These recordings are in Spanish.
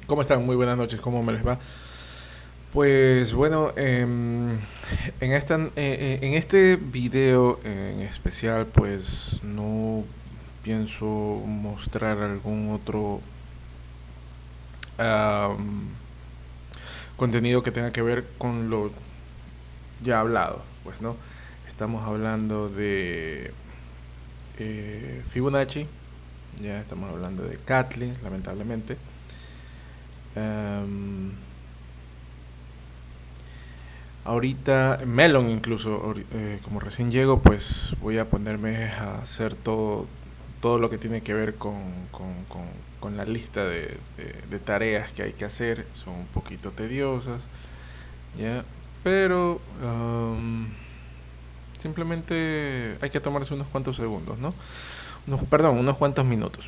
¿Cómo están? Muy buenas noches, ¿cómo me les va? Pues bueno, en este video en especial, pues no pienso mostrar algún otro am, contenido que tenga que ver con lo ya hablado, pues no. Estamos hablando de Fibonacci, ya estamos hablando de Catlin, lamentablemente. Am, Ahorita, Melon incluso, como recién llego, pues voy a ponerme a hacer todo lo que tiene que ver con la lista de tareas que hay que hacer. Son un poquito tediosas, ¿ya? Pero simplemente hay que tomarse unos cuantos segundos, ¿no? Perdón, unos cuantos minutos.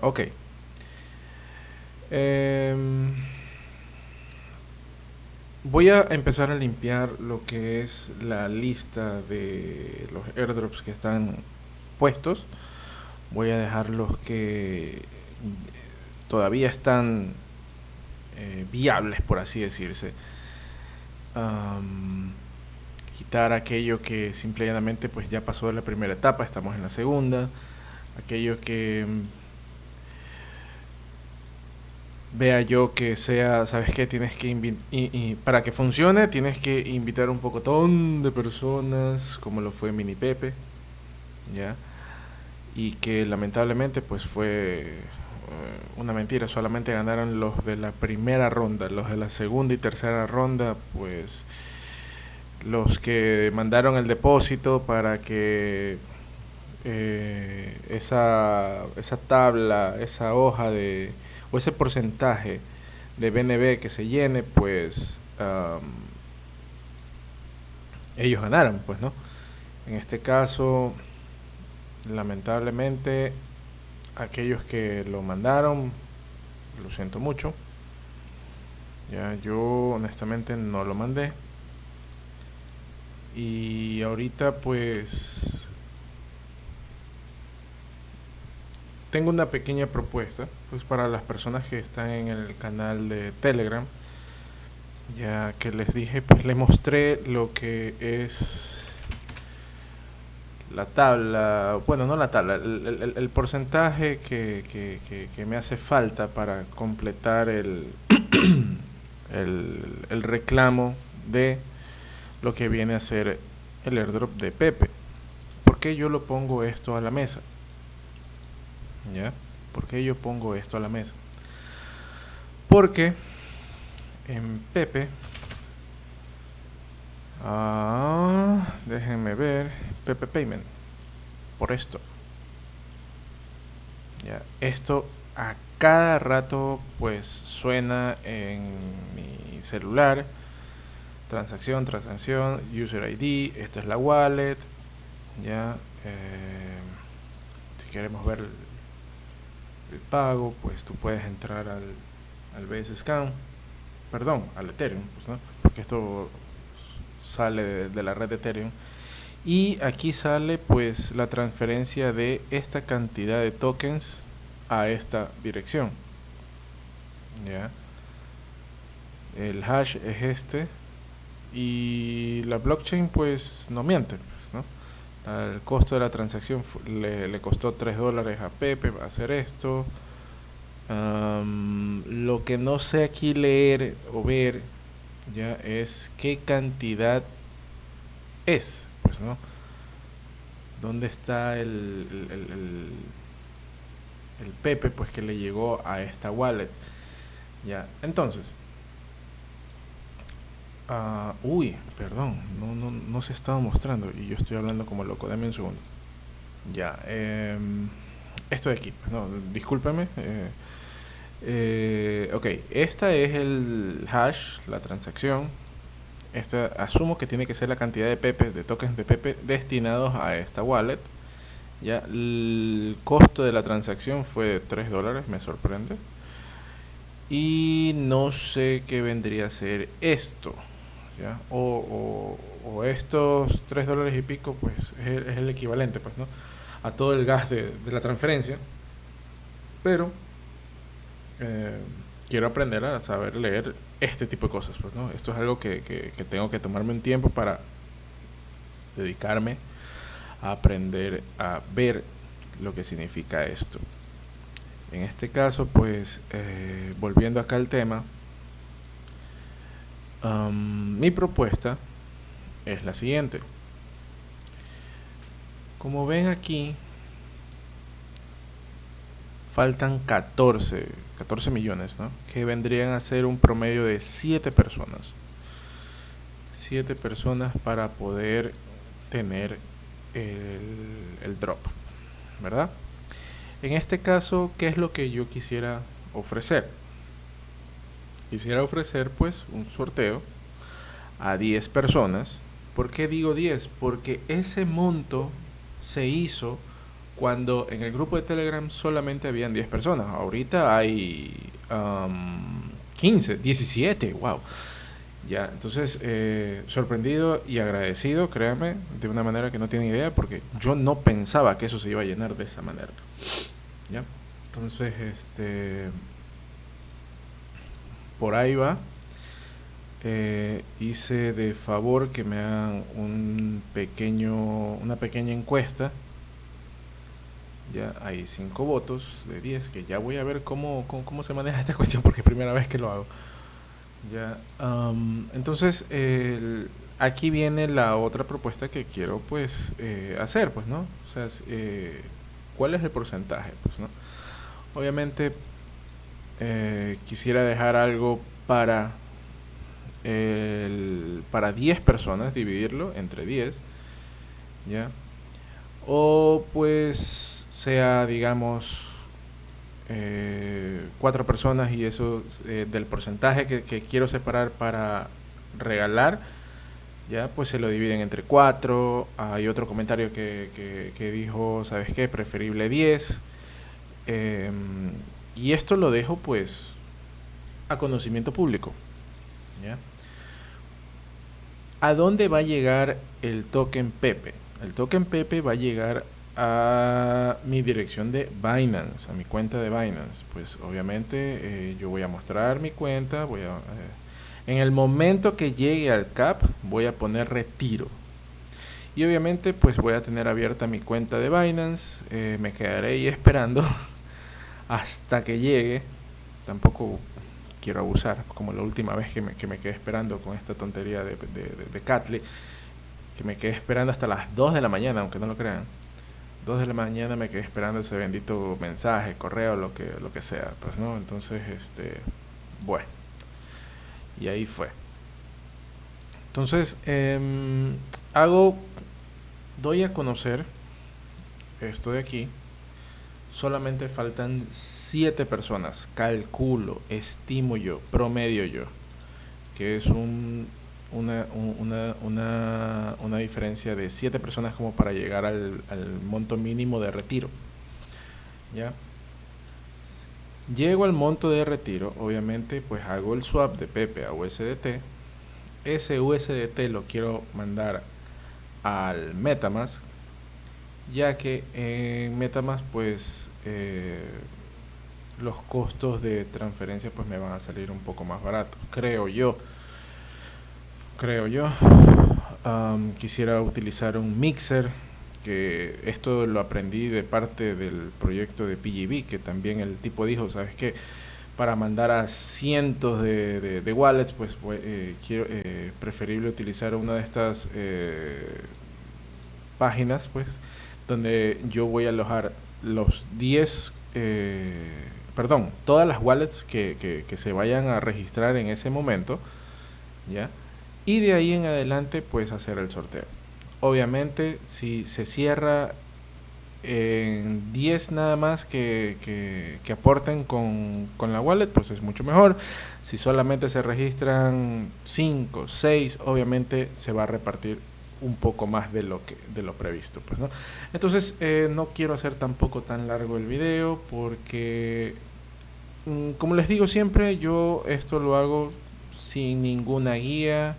Ok. Em, Voy a empezar a limpiar lo que es la lista de los airdrops que están puestos. Voy a dejar los que todavía están viables, por así decirse. Am, Quitar aquello que simple y llanamente pues ya pasó de la primera etapa, estamos en la segunda. Aquello que vea yo que sea, ¿sabes qué? Tienes que y para que funcione tienes que invitar un pocotón de personas, como lo fue Mini Pepe, ¿ya? Y que lamentablemente pues fue una mentira, solamente ganaron los de la primera ronda, los de la segunda y tercera ronda, pues los que mandaron el depósito para que esa tabla, esa hoja o ese porcentaje de BNB que se llene, pues ellos ganaron, pues no. En este caso, lamentablemente, aquellos que lo mandaron, lo siento mucho. Ya yo honestamente no lo mandé. Y ahorita pues tengo una pequeña propuesta pues para las personas que están en el canal de Telegram. Ya que les dije, pues les mostré lo que es la tabla, bueno, no la tabla, el porcentaje que me hace falta para completar el reclamo de lo que viene a ser el airdrop de Pepe. ¿Por qué yo lo pongo esto a la mesa? ¿Ya? ¿Por qué yo pongo esto a la mesa? Porque en Pepe, déjenme ver, Pepe Payment, por esto. ¿Ya? Esto a cada rato pues suena en mi celular. Transacción, user ID, esta es la wallet. Ya, si queremos ver el pago, pues tú puedes entrar al BS Scan, perdón, al Ethereum, pues, ¿no? Porque esto sale de la red de Ethereum. Y aquí sale pues la transferencia de esta cantidad de tokens a esta dirección. ¿Ya? El hash es este. Y la blockchain pues no miente, pues, ¿no? El costo de la transacción le costó $3 a Pepe hacer esto. Lo que no sé aquí leer o ver ya es qué cantidad es, pues, ¿no? ¿Dónde está el Pepe pues que le llegó a esta wallet? Ya, entonces, perdón, no se estaba mostrando y yo estoy hablando como loco, dame un segundo. Ya, esto de aquí, pues, no, discúlpeme. Ok, esta es el hash, la transacción. Esta asumo que tiene que ser la cantidad de Pepe, de tokens de Pepe destinados a esta wallet. Ya, el costo de la transacción fue de $3, me sorprende. Y no sé qué vendría a ser esto. ¿Ya? O estos $3 y pico, pues es el equivalente, pues, ¿no? A todo el gas de la transferencia. Pero eh, quiero aprender a saber leer este tipo de cosas, pues, ¿no? Esto es algo que tengo que tomarme un tiempo para dedicarme a aprender a ver lo que significa esto. En este caso, pues, volviendo acá al tema, mi propuesta es la siguiente. Como ven aquí, faltan 14 millones, ¿no? Que vendrían a ser un promedio de 7 personas. 7 personas para poder tener el drop, ¿verdad? En este caso, ¿qué es lo que yo quisiera ofrecer? Quisiera ofrecer pues un sorteo a 10 personas. ¿Por qué digo 10? Porque ese monto se hizo cuando en el grupo de Telegram solamente habían 10 personas. Ahorita hay 15, 17, wow. Ya, entonces, sorprendido y agradecido, créanme, de una manera que no tienen idea, porque yo no pensaba que eso se iba a llenar de esa manera. ¿Ya? Entonces, por ahí va. Hice de favor que me hagan una pequeña encuesta. Ya hay 5 votos de 10, que ya voy a ver cómo se maneja esta cuestión, porque es primera vez que lo hago. Ya, entonces aquí viene la otra propuesta que quiero pues hacer, pues, ¿no? O sea, ¿cuál es el porcentaje? Pues, ¿no? Obviamente quisiera dejar algo para 10 personas, dividirlo entre 10, ¿ya? O pues sea, digamos, 4 personas, y eso del porcentaje que quiero separar para regalar, ya pues se lo dividen entre 4. Hay otro comentario que dijo, ¿sabes qué? Preferible 10. Y esto lo dejo pues a conocimiento público, ¿ya? ¿A dónde va a llegar el token Pepe? El token Pepe va a llegar a mi dirección de Binance, a mi cuenta de Binance. Pues obviamente yo voy a mostrar mi cuenta, en el momento que llegue al cap voy a poner retiro. Y obviamente pues voy a tener abierta mi cuenta de Binance, me quedaré ahí esperando hasta que llegue. Tampoco quiero abusar, como la última vez que me quedé esperando con esta tontería de Catly, que me quedé esperando hasta las 2 de la mañana, aunque no lo crean. 2 de la mañana me quedé esperando ese bendito mensaje, correo, lo que sea, pues, ¿no? Entonces, bueno, y ahí fue. Entonces, doy a conocer esto de aquí. Solamente faltan 7 personas, calculo, estimo yo, promedio yo, que es una diferencia de 7 personas como para llegar al monto mínimo de retiro. ¿Ya? Llego al monto de retiro, obviamente pues hago el swap de Pepe a USDT. Ese USDT lo quiero mandar al MetaMask, ya que en MetaMask pues los costos de transferencia pues me van a salir un poco más baratos, creo yo. Quisiera utilizar un mixer, que esto lo aprendí de parte del proyecto de PGB, que también el tipo dijo, ¿sabes qué? Para mandar a cientos de wallets, pues quiero preferible utilizar una de estas páginas, pues, donde yo voy a alojar los 10, todas las wallets que se vayan a registrar en ese momento, ¿ya? Y de ahí en adelante pues hacer el sorteo. Obviamente si se cierra en 10 nada más que aporten con la wallet, pues es mucho mejor. Si solamente se registran 5, 6, obviamente se va a repartir un poco más de lo previsto, pues, ¿no? Entonces no quiero hacer tampoco tan largo el video, porque como les digo siempre, yo esto lo hago sin ninguna guía.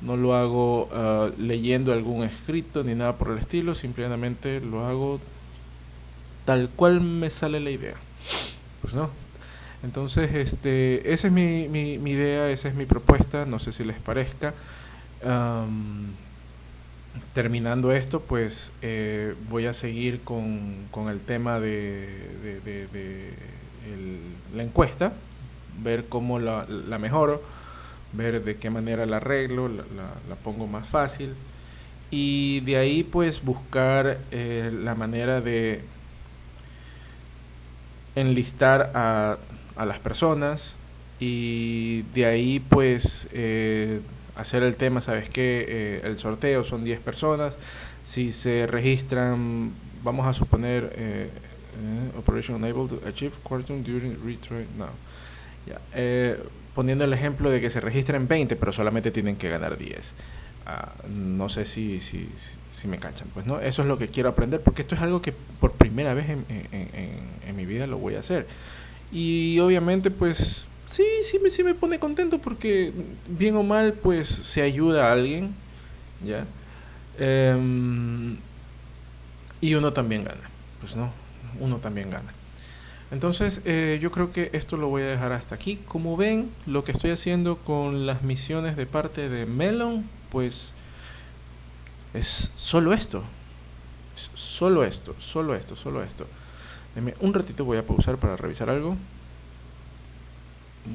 No lo hago leyendo algún escrito ni nada por el estilo, simplemente lo hago tal cual me sale la idea, pues, ¿no? Entonces, esa es mi idea, esa es mi propuesta, no sé si les parezca. Am, Terminando esto, pues voy a seguir con el tema de la encuesta, ver cómo la mejoro, ver de qué manera la arreglo, la pongo más fácil, y de ahí pues buscar la manera de enlistar a las personas, y de ahí pues hacer el tema, ¿sabes qué? El sorteo son 10 personas, si se registran, vamos a suponer, Operation Unable to Achieve Quantum During Retry, no, ya, poniendo el ejemplo de que se registren 20, pero solamente tienen que ganar 10. No sé si me cachan, pues no, eso es lo que quiero aprender, porque esto es algo que por primera vez en mi vida lo voy a hacer. Y obviamente pues sí me pone contento, porque bien o mal pues se ayuda a alguien, ¿ya? Em, y uno también gana, pues no, uno también gana. Entonces yo creo que esto lo voy a dejar hasta aquí. Como ven, lo que estoy haciendo con las misiones de parte de Melon, pues es solo esto. Es solo esto, solo esto, solo esto. Deme un ratito, voy a pausar para revisar algo.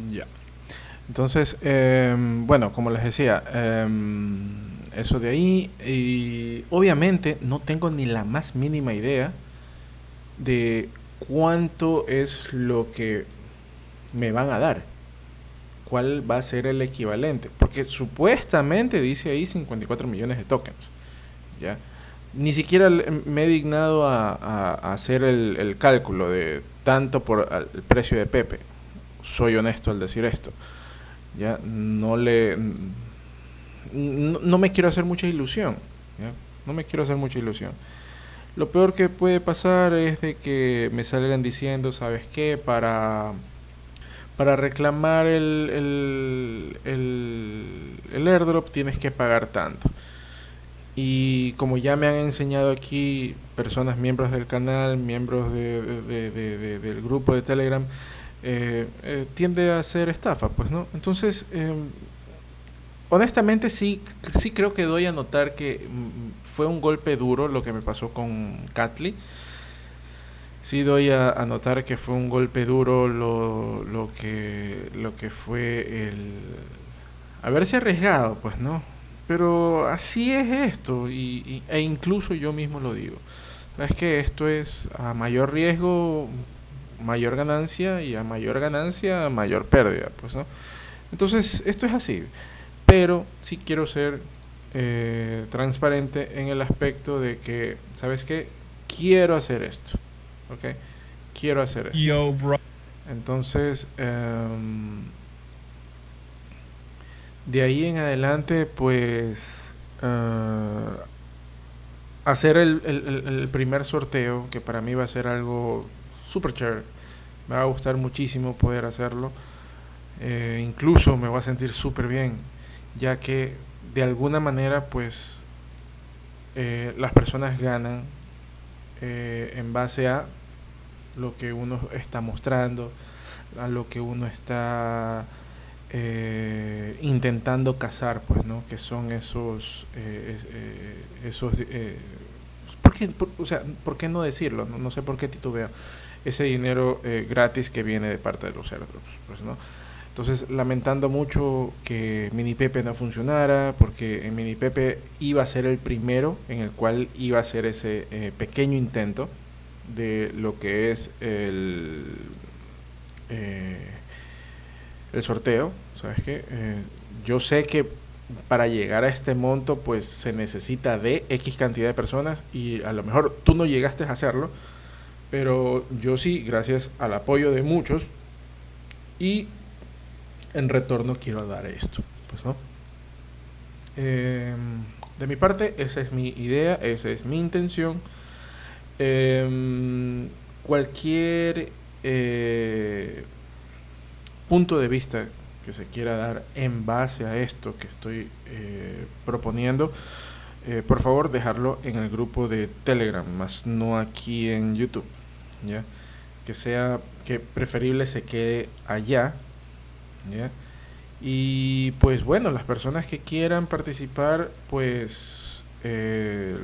Ya. Entonces, bueno, como les decía, eso de ahí. Y obviamente no tengo ni la más mínima idea de cuánto es lo que me van a dar, cuál va a ser el equivalente, porque supuestamente dice ahí 54 millones de tokens, ¿ya? Ni siquiera me he dignado a hacer el cálculo de tanto por el precio de Pepe. Soy honesto al decir esto, ya no me quiero hacer mucha ilusión, ¿ya? No me quiero hacer mucha ilusión. Lo peor que puede pasar es de que me salgan diciendo, ¿sabes qué? Para reclamar el airdrop tienes que pagar tanto. Y como ya me han enseñado aquí personas, miembros del canal, miembros del grupo de Telegram, tiende a ser estafa, pues, ¿no? Entonces, honestamente sí creo que doy a notar que fue un golpe duro lo que me pasó con Katli. Sí doy a notar que fue un golpe duro lo que fue el haberse arriesgado, pues, ¿no? Pero así es esto, e incluso yo mismo lo digo. Es que esto es a mayor riesgo, mayor ganancia, y a mayor ganancia, mayor pérdida, pues, ¿no? Entonces, esto es así. Pero sí quiero ser transparente en el aspecto de que, ¿sabes qué? Quiero hacer esto, ¿ok? Quiero hacer esto. Yo, bro. Entonces, de ahí en adelante, pues, hacer el primer sorteo, que para mí va a ser algo super chévere. Me va a gustar muchísimo poder hacerlo. Incluso me voy a sentir súper bien, ya que de alguna manera, pues, las personas ganan en base a lo que uno está mostrando, a lo que uno está intentando cazar, pues, ¿no? Que son o sea, ¿por qué no decirlo? No sé por qué titubeo. Ese dinero gratis que viene de parte de los airdrops, pues, ¿no? Entonces, lamentando mucho que Mini Pepe no funcionara, porque en Mini Pepe iba a ser el primero en el cual iba a hacer ese pequeño intento de lo que es eh, el sorteo. ¿Sabes qué? Yo sé que para llegar a este monto pues se necesita de X cantidad de personas, y a lo mejor tú no llegaste a hacerlo, pero yo sí, gracias al apoyo de muchos, y en retorno quiero dar esto, pues, ¿no? De mi parte, esa es mi idea, esa es mi intención. Cualquier punto de vista que se quiera dar en base a esto que estoy proponiendo, por favor dejarlo en el grupo de Telegram, más no aquí en YouTube, ¿ya? que preferible se quede allá, ¿ya? Y pues bueno, las personas que quieran participar, pues el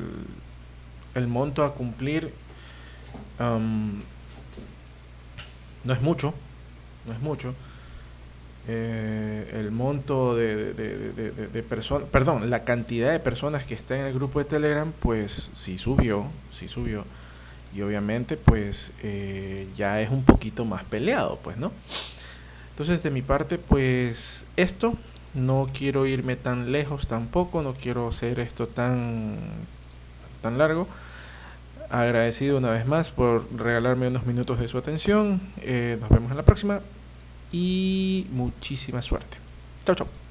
monto a cumplir, um, no es mucho, no es mucho. El monto de personas, perdón, la cantidad de personas que está en el grupo de Telegram, pues sí subió, sí subió. Y obviamente, pues ya es un poquito más peleado, pues, ¿no? Entonces, de mi parte, pues esto, no quiero irme tan lejos tampoco, no quiero hacer esto tan largo. Agradecido una vez más por regalarme unos minutos de su atención. Nos vemos en la próxima y muchísima suerte. Chao, chao.